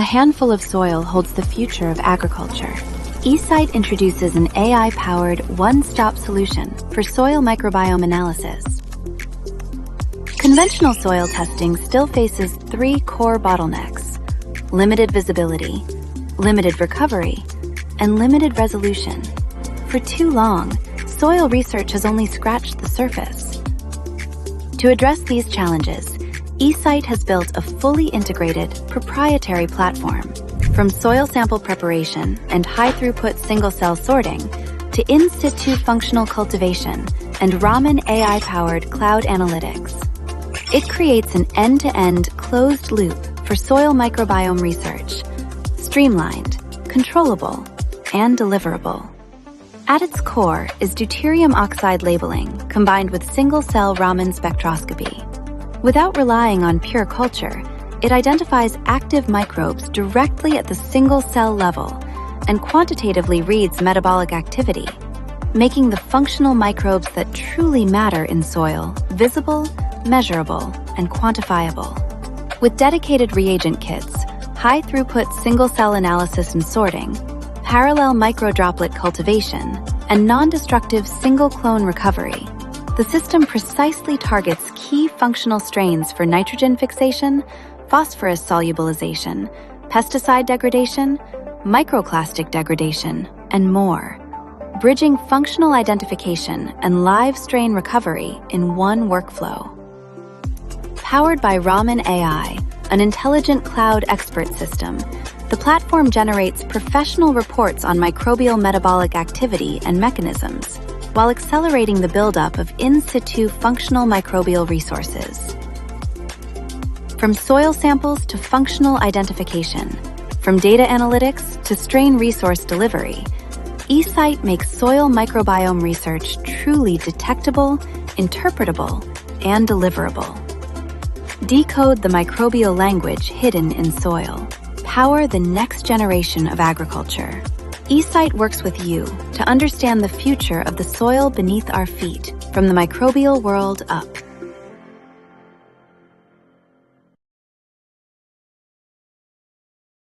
A handful of soil holds the future of agriculture. eCyte introduces an AI-powered one-stop solution for soil microbiome analysis. Conventional soil testing still faces three core bottlenecks: limited visibility, limited recovery, and limited resolution. For too long, soil research has only scratched the surface. To address these challenges, eCyte has built a fully integrated, proprietary platform. From soil sample preparation and high-throughput single-cell sorting to in-situ functional cultivation and Raman AI-powered cloud analytics, it creates an end-to-end closed loop for soil microbiome research, streamlined, controllable, and deliverable. At its core is deuterium oxide labeling combined with single-cell Raman spectroscopy. Without relying on pure culture, it identifies active microbes directly at the single-cell level and quantitatively reads metabolic activity, making the functional microbes that truly matter in soil visible, measurable, and quantifiable. With dedicated reagent kits, high-throughput single-cell analysis and sorting, parallel microdroplet cultivation, and non-destructive single-clone recovery, the system precisely targets key functional strains for nitrogen fixation, phosphorus solubilization, pesticide degradation, microplastic degradation, and more, bridging functional identification and live strain recovery in one workflow. Powered by Raman AI, an intelligent cloud expert system, the platform generates professional reports on microbial metabolic activity and mechanisms, while accelerating the buildup of in-situ functional microbial resources. From soil samples to functional identification, from data analytics to strain resource delivery, eCyte makes soil microbiome research truly detectable, interpretable, and deliverable. Decode the microbial language hidden in soil. Power the next generation of agriculture. eCyte works with you to understand the future of the soil beneath our feet, from the microbial world up.